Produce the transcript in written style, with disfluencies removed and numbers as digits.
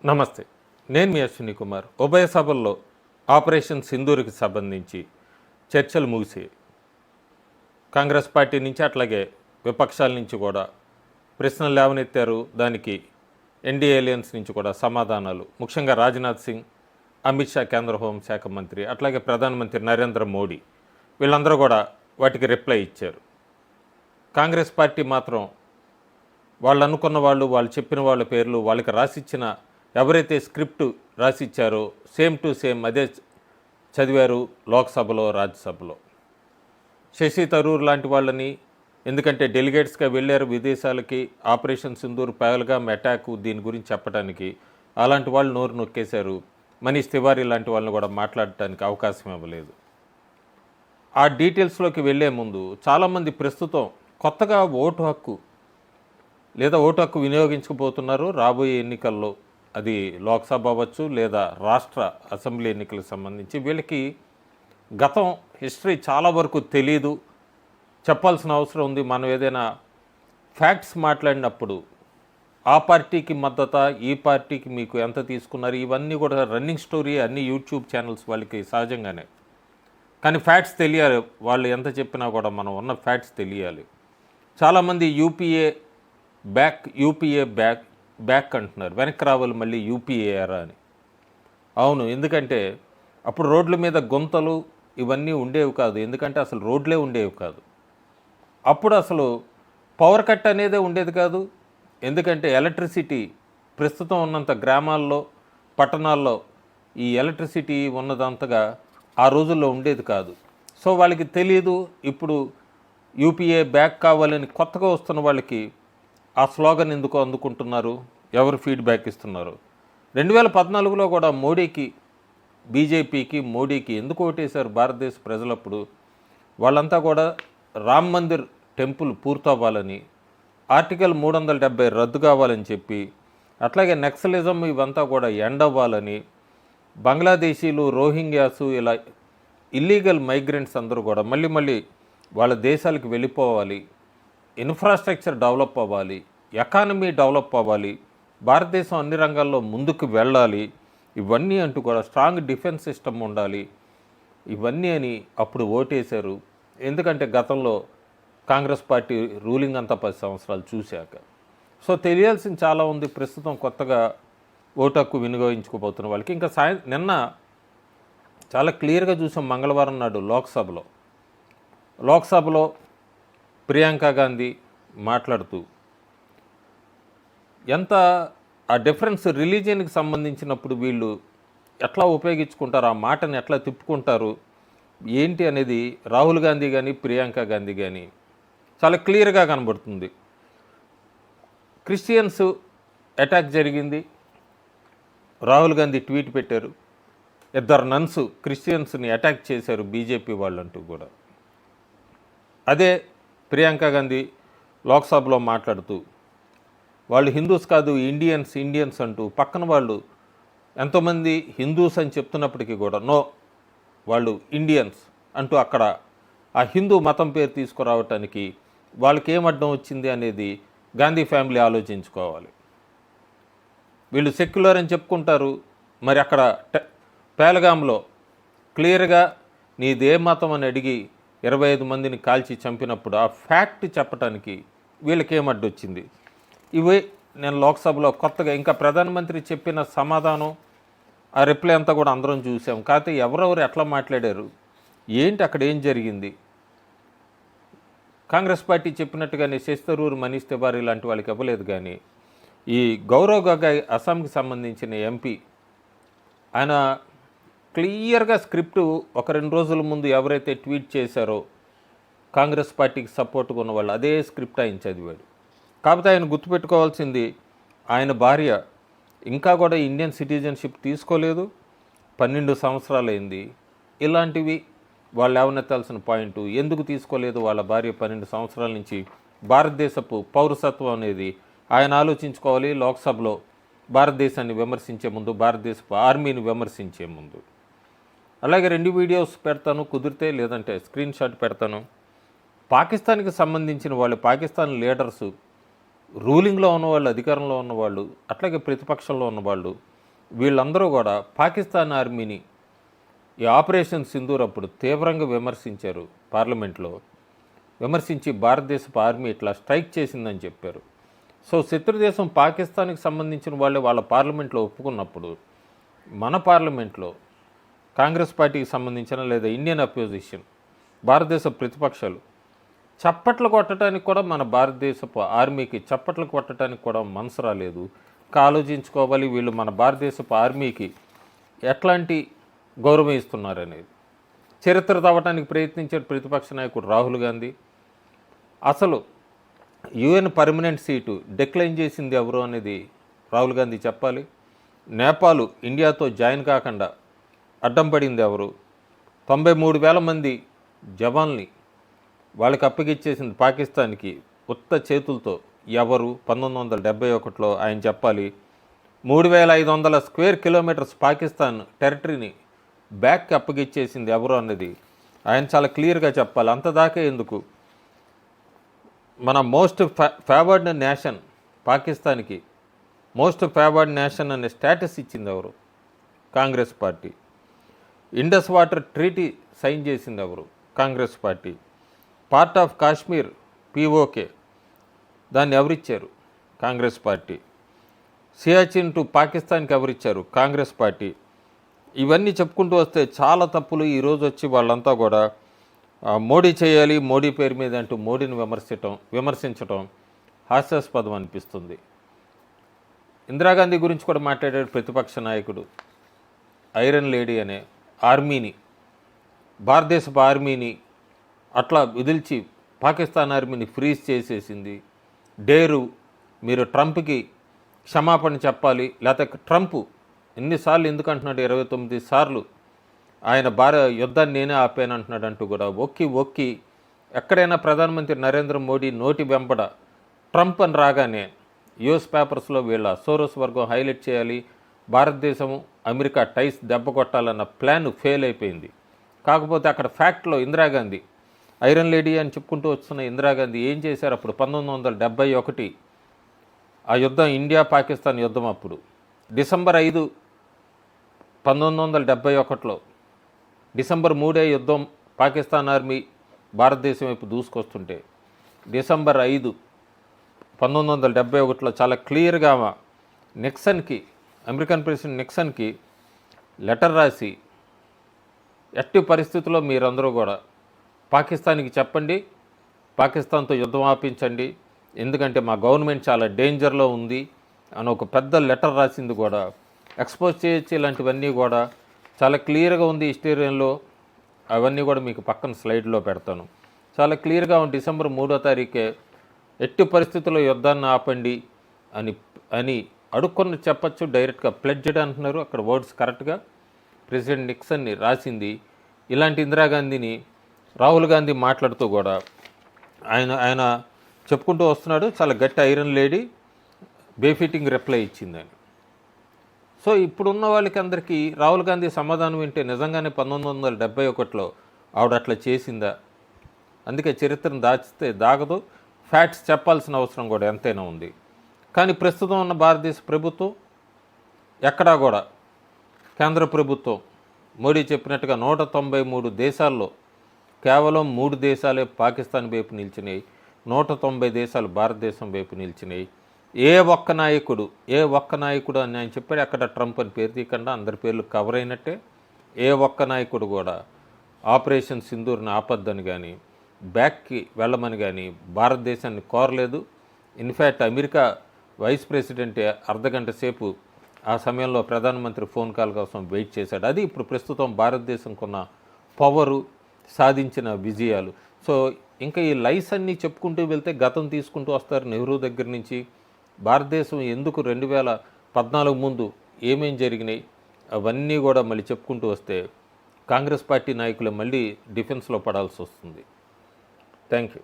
నమస్తే, నేను మీ అశ్విని కుమార్. ఉభయ సభల్లో ఆపరేషన్ సింధూర్కి సంబంధించి చర్చలు ముగిసాయి. కాంగ్రెస్ పార్టీ నుంచి అట్లాగే విపక్షాల నుంచి కూడా ప్రశ్నలు లేవనెత్తారు. దానికి ఎన్డీఏ అలయన్స్ నుంచి కూడా సమాధానాలు, ముఖ్యంగా రాజ్నాథ్ సింగ్, అమిత్ షా కేంద్ర హోంశాఖ మంత్రి, అట్లాగే ప్రధానమంత్రి నరేంద్ర మోడీ, వీళ్ళందరూ కూడా వాటికి రిప్లై ఇచ్చారు. కాంగ్రెస్ పార్టీ మాత్రం వాళ్ళు అనుకున్న వాళ్ళు, వాళ్ళు చెప్పిన వాళ్ళ పేర్లు, వాళ్ళకి రాసిచ్చిన ఎవరైతే స్క్రిప్ట్ రాసిచ్చారో సేమ్ టు సేమ్ అదే చదివారు లోక్సభలో, రాజ్యసభలో. శశి తరూర్ లాంటి వాళ్ళని, ఎందుకంటే డెలిగేట్స్గా వెళ్ళారు విదేశాలకి, ఆపరేషన్ సింధూర్ పహల్గామ్ అటాక్ దీని గురించి చెప్పడానికి, అలాంటి వాళ్ళు నోరు నొక్కేశారు. మనీష్ తివారీ లాంటి వాళ్ళని కూడా మాట్లాడటానికి అవకాశం ఇవ్వలేదు. ఆ డీటెయిల్స్లోకి వెళ్ళే ముందు చాలామంది ప్రస్తుతం కొత్తగా ఓటు హక్కు వినియోగించకపోతున్నారు. రాబోయే ఎన్నికల్లో, అది లోక్సభ అవ్వచ్చు లేదా రాష్ట్ర అసెంబ్లీ ఎన్నికలకు సంబంధించి, వీళ్ళకి గతం హిస్టరీ చాలా వరకు తెలీదు, చెప్పాల్సిన అవసరం ఉంది. మనం ఏదైనా ఫ్యాక్ట్స్ మాట్లాడినప్పుడు ఆ పార్టీకి మద్దత, ఈ పార్టీకి మీకు ఎంత తీసుకున్నారు, ఇవన్నీ కూడా రన్నింగ్ స్టోరీ అన్ని యూట్యూబ్ ఛానల్స్ వాళ్ళకి సహజంగానే. కానీ ఫ్యాక్ట్స్ తెలియాలి, వాళ్ళు ఎంత చెప్పినా కూడా మనం ఉన్న ఫ్యాక్ట్స్ తెలియాలి. చాలామంది యూపీఏ బ్యాక్ అంటున్నారు, వెనక్కి రావాలి మళ్ళీ యూపీఏఆర్ అని. అవును, ఎందుకంటే అప్పుడు రోడ్ల మీద గుంతలు ఇవన్నీ ఉండేవి కాదు, ఎందుకంటే అసలు రోడ్లే ఉండేవి కాదు. అప్పుడు అసలు పవర్ కట్ అనేదే ఉండేది కాదు, ఎందుకంటే ఎలక్ట్రిసిటీ ప్రస్తుతం ఉన్నంత గ్రామాల్లో, పట్టణాల్లో ఈ ఎలక్ట్రిసిటీ ఉన్నదంతగా ఆ రోజుల్లో ఉండేది కాదు. సో వాళ్ళకి తెలియదు. ఇప్పుడు యూపీఏ బ్యాక్ కావాలని కొత్తగా వస్తున్న వాళ్ళకి ఆ స్లోగన్ ఎందుకు అందుకుంటున్నారు, ఎవరు ఫీడ్బ్యాక్ ఇస్తున్నారు? 2014లో కూడా బీజేపీకి మోడీకి ఎందుకు ఓటేశారు భారతదేశ ప్రజలప్పుడు? వాళ్ళంతా కూడా రామ్ మందిర్ టెంపుల్ పూర్తవ్వాలని, ఆర్టికల్ 370 రద్దు కావాలని చెప్పి, అట్లాగే నక్సలిజం ఇవంతా కూడా ఎండ్ అవ్వాలని, బంగ్లాదేశీలు, రోహింగ్యాసు, ఇలా ఇల్లీగల్ మైగ్రెంట్స్ అందరూ కూడా మళ్ళీ వాళ్ళ దేశాలకు వెళ్ళిపోవాలి, ఇన్ఫ్రాస్ట్రక్చర్ డెవలప్ అవ్వాలి, ఎకానమీ డెవలప్ అవ్వాలి, భారతదేశం అన్ని రంగాల్లో ముందుకు వెళ్ళాలి, ఇవన్నీ అంటూ కూడా స్ట్రాంగ్ డిఫెన్స్ సిస్టమ్ ఉండాలి, ఇవన్నీ అని అప్పుడు ఓటేశారు. ఎందుకంటే గతంలో కాంగ్రెస్ పార్టీ రూలింగ్ అంతా 10 సంవత్సరాలు చూశాక. సో తెలియాల్సింది చాలా ఉంది ప్రస్తుతం కొత్తగా ఓటు హక్కు వినియోగించుకోబోతున్న వాళ్ళకి. ఇంకా నిన్న చాలా క్లియర్గా చూసాం, మంగళవారం నాడు లోక్సభలో ప్రియాంక గాంధీ మాట్లాడుతూ ఎంత ఆ డిఫరెన్స్ రిలీజియన్కి సంబంధించినప్పుడు వీళ్ళు ఎట్లా ఉపయోగించుకుంటారు, ఆ మాటని ఎట్లా తిప్పుకుంటారు ఏంటి అనేది రాహుల్ గాంధీ కానీ ప్రియాంక గాంధీ కానీ చాలా క్లియర్గా కనబడుతుంది. క్రిస్టియన్స్ అటాక్ జరిగింది, రాహుల్ గాంధీ ట్వీట్ పెట్టారు, 2 నన్స్ క్రిస్టియన్స్ని అటాక్ చేశారు బీజేపీ వాళ్ళంటూ కూడా. అదే ప్రియాంక గాంధీ లోక్సభలో మాట్లాడుతూ వాళ్ళు హిందూస్ కాదు ఇండియన్స్ అంటూ, పక్కన వాళ్ళు ఎంతోమంది హిందూస్ అని చెప్తున్నప్పటికీ కూడా నో, వాళ్ళు ఇండియన్స్ అంటూ అక్కడ ఆ హిందూ మతం పేరు తీసుకురావటానికి వాళ్ళకి ఏం అడ్డం వచ్చింది అనేది గాంధీ ఫ్యామిలీ ఆలోచించుకోవాలి. వీళ్ళు సెక్యులర్ అని చెప్పుకుంటారు, మరి అక్కడ పహల్గామ్లో క్లియర్గా నీదే మతం అని అడిగి 25 మందిని కాల్చి చంపినప్పుడు ఆ ఫ్యాక్ట్ చెప్పడానికి వీళ్ళకి ఏమడ్డొచ్చింది? ఇవే నేను లోక్సభలో కొత్తగా ఇంకా ప్రధానమంత్రి చెప్పిన సమాధానం, ఆ రిప్లై అంతా కూడా అందరం చూసాం. కాకపోతే ఎవరెవరు ఎట్లా మాట్లాడారు, ఏంటి అక్కడ ఏం జరిగింది? కాంగ్రెస్ పార్టీ చెప్పినట్టుగానే శశి తరూర్, మనీష్ తివారీ లాంటి వాళ్ళకి ఇవ్వలేదు. కానీ ఈ గౌరవ్ గొగోయ్ అస్సాంకి సంబంధించిన ఎంపీ, ఆయన క్లియర్గా స్క్రిప్ట్ 1-2 రోజుల ముందు ఎవరైతే ట్వీట్ చేశారో కాంగ్రెస్ పార్టీకి సపోర్ట్గా ఉన్న వాళ్ళు, అదే స్క్రిప్ట్ ఆయన చదివాడు. కాకపోతే ఆయన గుర్తుపెట్టుకోవాల్సింది, ఆయన భార్య ఇంకా కూడా ఇండియన్ సిటిజన్షిప్ తీసుకోలేదు, 12 సంవత్సరాలైంది. ఇలాంటివి వాళ్ళు లేవనెత్తాల్సిన పాయింట్. ఎందుకు తీసుకోలేదు వాళ్ళ భార్య 12 సంవత్సరాల నుంచి భారతదేశపు పౌరసత్వం అనేది ఆయన ఆలోచించుకోవాలి. లోక్సభలో భారతదేశాన్ని విమర్శించే ముందు, భారతదేశపు ఆర్మీని విమర్శించే ముందు. అలాగే 2 వీడియోస్ పెడతాను, కుదిరితే లేదంటే స్క్రీన్ షాట్ పెడతాను. పాకిస్తాన్కి సంబంధించిన వాళ్ళు, పాకిస్తాన్ లీడర్సు, రూలింగ్లో ఉన్నవాళ్ళు, అధికారంలో ఉన్నవాళ్ళు, అట్లాగే ప్రతిపక్షంలో ఉన్నవాళ్ళు వీళ్ళందరూ కూడా పాకిస్తాన్ ఆర్మీని ఈ ఆపరేషన్ సింధూర్ అప్పుడు తీవ్రంగా విమర్శించారు. పార్లమెంట్లో విమర్శించి భారతదేశపు ఆర్మీ ఇట్లా స్ట్రైక్ చేసిందని చెప్పారు. సో శత్రుదేశం పాకిస్తాన్కి సంబంధించిన వాళ్ళే వాళ్ళ పార్లమెంట్లో ఒప్పుకున్నప్పుడు మన పార్లమెంట్లో కాంగ్రెస్ పార్టీకి సంబంధించిన లేదా ఇండియన్ అపోజిషన్ భారతదేశ ప్రతిపక్షాలు చప్పట్లు కొట్టడానికి కూడా మన భారతదేశపు ఆర్మీకి చప్పట్లు కొట్టడానికి కూడా మనసు రాలేదు. ఆలోచించుకోవాలి వీళ్ళు మన భారతదేశపు ఆర్మీకి ఎట్లాంటి గౌరవం ఇస్తున్నారనేది. చరిత్ర తవ్వటానికి ప్రయత్నించే ప్రతిపక్ష నాయకుడు రాహుల్ గాంధీ అసలు యుఎన్ పర్మనెంట్ సీటు డిక్లైన్ చేసింది ఎవరు అనేది రాహుల్ గాంధీ చెప్పాలి. నేపాల్ ఇండియాతో జాయిన్ కాకుండా అడ్డం పడింది ఎవరు? 93,000 మంది జవాన్లని వాళ్ళకి అప్పగిచ్చేసింది పాకిస్తాన్కి ఉత్త చేతులతో ఎవరు? 1971లో ఆయన చెప్పాలి. 3,500 స్క్వేర్ కిలోమీటర్స్ పాకిస్తాన్ టెరిటరీని బ్యాక్కి అప్పగిచ్చేసింది ఎవరు అన్నది ఆయన చాలా క్లియర్గా చెప్పాలి. అంతదాకా ఎందుకు? మన మోస్ట్ ఫేవర్డ్ నేషన్ పాకిస్తాన్కి మోస్ట్ ఫేవర్డ్ నేషన్ అనే స్టేటస్ ఇచ్చింది ఎవరు? Congress party. Indus water treaty sign చేసింది ఎవరు? Congress party. Part of Kashmir POK దాన్ని ఎవరిచ్చారు? కాంగ్రెస్ పార్టీ. సియాచిన్ టు పాకిస్తాన్కి ఎవరిచ్చారు? కాంగ్రెస్ పార్టీ. ఇవన్నీ చెప్పుకుంటూ వస్తే చాలా తప్పులు ఈరోజు వచ్చి వాళ్ళంతా కూడా మోడీ చేయాలి, మోడీ పేరు మీద అంటూ మోడీని విమర్శించటం హాస్యాస్పదం అనిపిస్తుంది. ఇందిరాగాంధీ గురించి కూడా మాట్లాడాడు ప్రతిపక్ష నాయకుడు. ఐరన్ లేడీ అనే ఆర్మీని, భారతదేశపు ఆర్మీని అట్లా విదిల్చి పాకిస్తాన్ ఆర్మీని ఫ్రీజ్ చేసేసింది. డేరు మీరు ట్రంప్కి క్షమాపణ చెప్పాలి, లేకపోతే ట్రంప్ ఎన్నిసార్లు ఎందుకు అంటున్నాడు? 29 సార్లు ఆయన యుద్ధాన్ని నేనే ఆపాను అంటున్నాడు అంటూ కూడా ఒక్కి ఎక్కడైనా ప్రధానమంత్రి నరేంద్ర మోడీ నోటి వెంబడ ట్రంప్ అని రాగానే యూఎస్ పేపర్స్లో వీళ్ళ సోరోస్ వర్గం హైలైట్ చేయాలి, భారతదేశము అమెరికా టైస్ దెబ్బ కొట్టాలన్న ప్లాన్ ఫెయిల్ అయిపోయింది. కాకపోతే అక్కడ ఫ్యాక్ట్లో ఇందిరాగాంధీ ఐరన్ లేడీ అని చెప్పుకుంటూ వస్తున్న ఇందిరాగాంధీ ఏం చేశారు? అప్పుడు 1971 ఆ యుద్ధం ఇండియా పాకిస్తాన్ యుద్ధం. అప్పుడు డిసెంబర్ 5, 1971లో డిసెంబర్ 3 యుద్ధం. పాకిస్తాన్ ఆర్మీ భారతదేశం వైపు దూసుకొస్తుంటే డిసెంబర్ 5, 1971లో చాలా క్లియర్గా నిక్సన్కి, అమెరికన్ ప్రెసిడెంట్ నిక్సన్కి లెటర్ రాసి ఎట్టి పరిస్థితుల్లో మీరందరూ కూడా పాకిస్తాన్కి చెప్పండి, పాకిస్తాన్తో యుద్ధం ఆపించండి, ఎందుకంటే మా గవర్నమెంట్ చాలా డేంజర్లో ఉంది అని ఒక పెద్ద లెటర్ రాసింది కూడా ఎక్స్పోజ్ చేయొచ్చు. ఇలాంటివన్నీ కూడా చాలా క్లియర్గా ఉంది హిస్టోరియన్లో. అవన్నీ కూడా మీకు పక్కన స్లైడ్లో పెడతాను. చాలా క్లియర్గా ఉంది. డిసెంబర్ 3వ తారీఖే ఎట్టి పరిస్థితుల్లో యుద్ధాన్ని ఆపండి అని అడుక్కొని చెప్పచ్చు. డైరెక్ట్గా ప్లెడ్జ్డ్ అంటున్నారు. అక్కడ వర్డ్స్ కరెక్ట్గా ప్రెసిడెంట్ నిక్సన్ని రాసింది. ఇలాంటి ఇందిరాగాంధీని రాహుల్ గాంధీ మాట్లాడుతూ కూడా ఆయన చెప్పుకుంటూ వస్తున్నాడు. చాలా గట్టి ఐరన్ లేడీ బేఫిటింగ్ రిప్లై ఇచ్చిందని. సో ఇప్పుడున్న వాళ్ళకి అందరికీ రాహుల్ గాంధీ సమాధానం వింటే నిజంగానే 1971లో ఆవిడ అట్లా చేసిందా? అందుకే చరిత్రను దాచితే దాగదు, ఫ్యాక్ట్స్ చెప్పాల్సిన అవసరం కూడా ఎంతైనా ఉంది. కానీ ప్రస్తుతం ఉన్న భారతదేశ ప్రభుత్వం ఎక్కడా కూడా కేంద్ర ప్రభుత్వం మోడీ చెప్పినట్టుగా 193 దేశాల్లో కేవలం 3 దేశాలే పాకిస్తాన్ వైపు నిలిచినాయి, 190 దేశాలు భారతదేశం వైపు నిలిచినాయి. ఏ ఒక్క నాయకుడు అని ఆయన చెప్పాడు. అక్కడ ట్రంప్ అని పేరు తీయకుండా అందరి పేర్లు కవర్ అయినట్టే. ఏ ఒక్క నాయకుడు కూడా ఆపరేషన్ సింధూర్ని ఆపద్దని కానీ బ్యాక్కి వెళ్ళమని కానీ భారతదేశాన్ని కోరలేదు. ఇన్ఫ్యాక్ట్ అమెరికా వైస్ ప్రెసిడెంట్ అర్ధగంట సేపు ఆ సమయంలో ప్రధానమంత్రి ఫోన్ కాల్ కోసం వెయిట్ చేశాడు. అది ఇప్పుడు ప్రస్తుతం భారతదేశంకున్న పవరు, సాధించిన విజయాలు. సో ఇంకా ఈ లైస్ అన్నీ చెప్పుకుంటూ వెళ్తే గతం తీసుకుంటూ వస్తారు. నెహ్రూ దగ్గర నుంచి భారతదేశం ఎందుకు 2014 ముందు ఏమేం జరిగినాయి అవన్నీ కూడా మళ్ళీ చెప్పుకుంటూ వస్తే కాంగ్రెస్ పార్టీ నాయకులు మళ్ళీ డిఫెన్స్లో పడాల్సి వస్తుంది. Thank you.